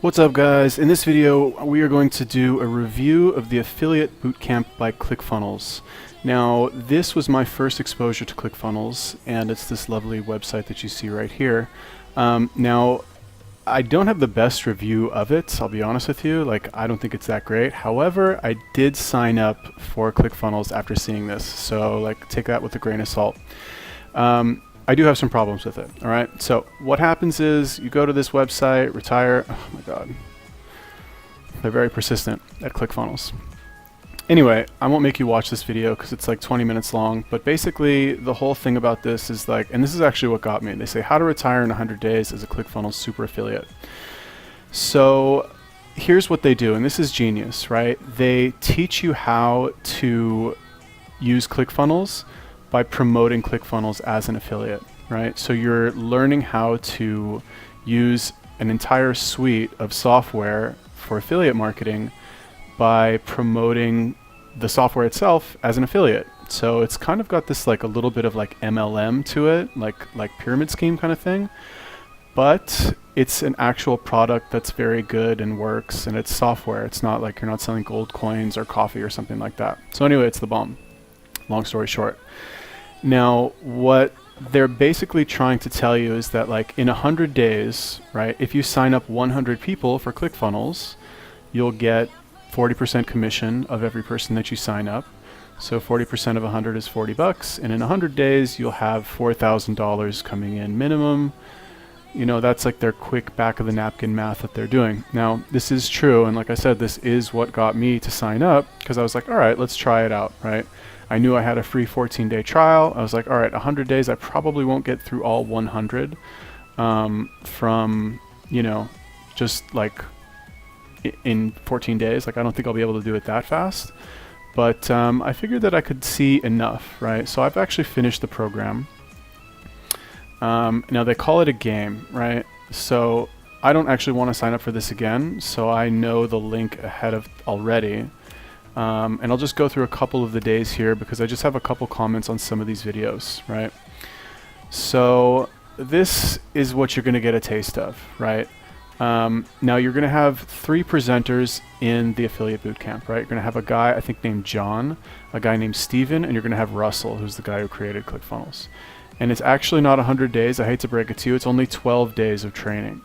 What's up, guys? In this video we are going to do a review of the Affiliate Bootcamp by ClickFunnels. Now this was my first exposure to ClickFunnels, and it's this lovely website that you see right here. Now I don't have the best review of it, I'll be honest with you. Like, I don't think it's that great. However, I did sign up for ClickFunnels after seeing this, so like take that with a grain of salt. I do have some problems with it, all right? So what happens is you go to this website, retire. Oh my God. They're very persistent at ClickFunnels. Anyway, I won't make you watch this video because it's like 20 minutes long, but basically the whole thing about this is like, and this is actually what got me. They say how to retire in 100 days as a ClickFunnels super affiliate. So here's what they do, and this is genius, right? They teach you how to use ClickFunnels by promoting ClickFunnels as an affiliate, right? So you're learning how to use an entire suite of software for affiliate marketing by promoting the software itself as an affiliate. So it's kind of got this like a little bit of like MLM to it, like pyramid scheme kind of thing, but it's an actual product that's very good and works, and it's software. It's not like you're not selling gold coins or coffee or something like that. So anyway, it's the bomb. Long story short. Now, what they're basically trying to tell you is that like in 100 days, right, if you sign up 100 people for ClickFunnels, you'll get 40% commission of every person that you sign up. So 40% of 100 is 40 bucks. And in 100 days, you'll have $4,000 coming in minimum. You know, that's like their quick back of the napkin math that they're doing. Now, this is true. And like I said, this is what got me to sign up, because I was like, all right, let's try it out, right? I knew I had a free 14-day trial. I was like, all right, 100 days, I probably won't get through all 100 from, you know, just like in 14 days. Like, I don't think I'll be able to do it that fast. But I figured that I could see enough, right? So I've actually finished the program. Now, they call it a game, right? So I don't actually want to sign up for this again. So I know the link ahead of already. And I'll just go through a couple of the days here because I just have a couple comments on some of these videos, right? So this is what you're going to get a taste of, right? Now you're going to have 3 presenters in the Affiliate Bootcamp, right? You're going to have a guy, I think, named John, a guy named Steven, and you're going to have Russell, who's the guy who created ClickFunnels. And it's actually not 100 days. I hate to break it to you. It's only 12 days of training.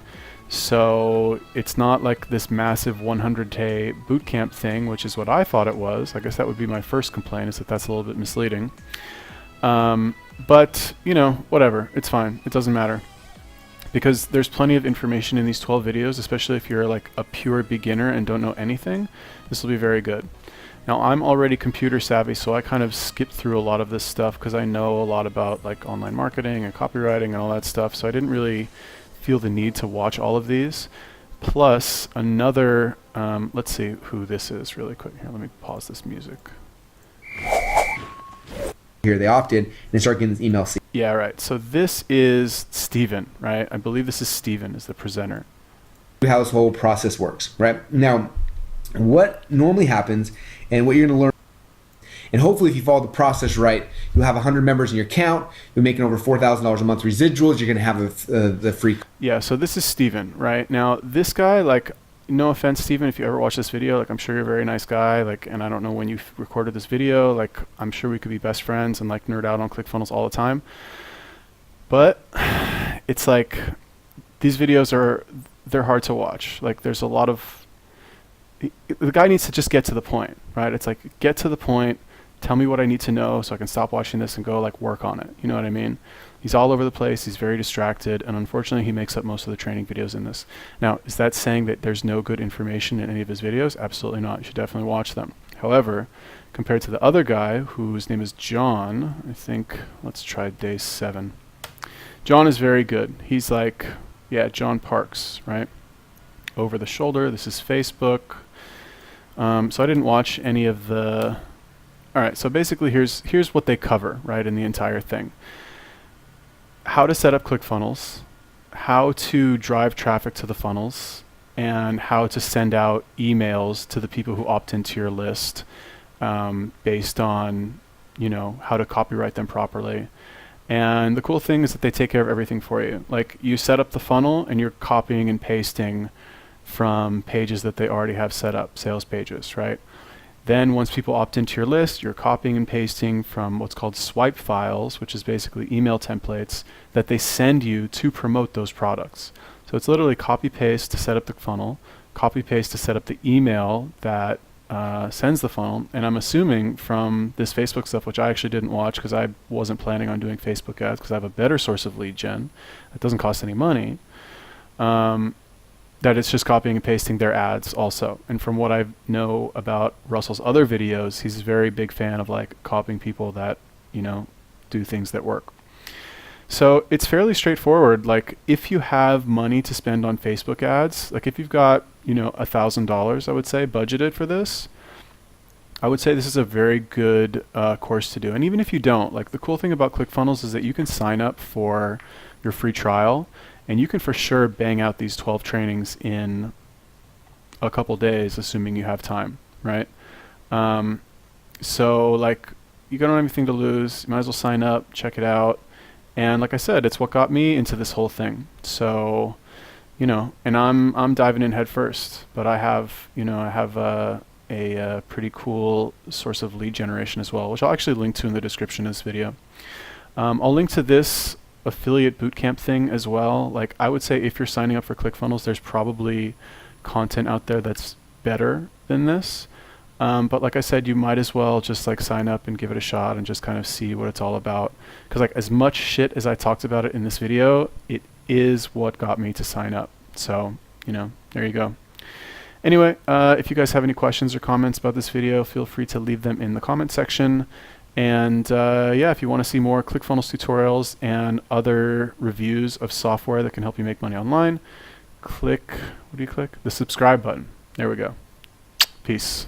So it's not like this massive 100-day bootcamp thing, which is what I thought it was. I guess that would be my first complaint, is that that's a little bit misleading. But, you know, whatever. It's fine. It doesn't matter. Because there's plenty of information in these 12 videos, especially if you're like a pure beginner and don't know anything. This will be very good. Now, I'm already computer savvy, so I kind of skipped through a lot of this stuff because I know a lot about like online marketing and copywriting and all that stuff. So I didn't really feel the need to watch all of these. Plus another, let's see who this is really quick. Here, let me pause this music. Here they opted and they start getting this email. Yeah, right. So this is Steven, right? I believe this is Steven is the presenter. How this whole process works, right? Now, what normally happens and what you're going to learn, and hopefully if you follow the process right, you'll have 100 members in your account, you're making over $4,000 a month residuals, you're going to have the free. Yeah, so this is Steven, right? Now, this guy, like, no offense, Steven, if you ever watch this video, like, I'm sure you're a very nice guy, like, and I don't know when you recorded this video, like, I'm sure we could be best friends and, like, nerd out on ClickFunnels all the time. But it's like, these videos they're hard to watch. Like, there's a lot of, the guy needs to just get to the point, right? It's like, get to the point, tell me what I need to know so I can stop watching this and go, like, work on it. You know what I mean? He's all over the place. He's very distracted. And unfortunately, he makes up most of the training videos in this. Now, is that saying that there's no good information in any of his videos? Absolutely not. You should definitely watch them. However, compared to the other guy, whose name is John, I think, let's try day 7. John is very good. He's like, yeah, John Parks, right? Over the shoulder. This is Facebook. So I didn't watch any of the... All right, so basically here's what they cover, right, in the entire thing. How to set up ClickFunnels, how to drive traffic to the funnels, and how to send out emails to the people who opt into your list based on, you know, how to copyright them properly. And the cool thing is that they take care of everything for you. Like, you set up the funnel and you're copying and pasting from pages that they already have set up, sales pages, right? Then once people opt into your list, you're copying and pasting from what's called swipe files, which is basically email templates that they send you to promote those products. So it's literally copy paste to set up the funnel, copy paste to set up the email that sends the funnel. And I'm assuming from this Facebook stuff, which I actually didn't watch because I wasn't planning on doing Facebook ads because I have a better source of lead gen that doesn't cost any money, that it's just copying and pasting their ads also. And from what I know about Russell's other videos, he's a very big fan of like copying people that, you know, do things that work. So it's fairly straightforward. Like if you have money to spend on Facebook ads, like if you've got, you know, $1,000, I would say budgeted for this, I would say this is a very good course to do. And even if you don't, like the cool thing about ClickFunnels is that you can sign up for your free trial and you can for sure bang out these 12 trainings in a couple days, assuming you have time, right? So like you don't have anything to lose. You might as well sign up, check it out. And like I said, it's what got me into this whole thing. So, you know, and I'm diving in head first, but I have, you know, a pretty cool source of lead generation as well, which I'll actually link to in the description of this video. I'll link to this affiliate bootcamp thing as well. Like I would say if you're signing up for ClickFunnels, there's probably content out there that's better than this. But like I said, you might as well just like sign up and give it a shot and just kind of see what it's all about. Because like as much shit as I talked about it in this video, it is what got me to sign up. So, you know, there you go. Anyway, if you guys have any questions or comments about this video, feel free to leave them in the comment section. And yeah, if you want to see more ClickFunnels tutorials and other reviews of software that can help you make money online, click, what do you click? The subscribe button. There we go. Peace.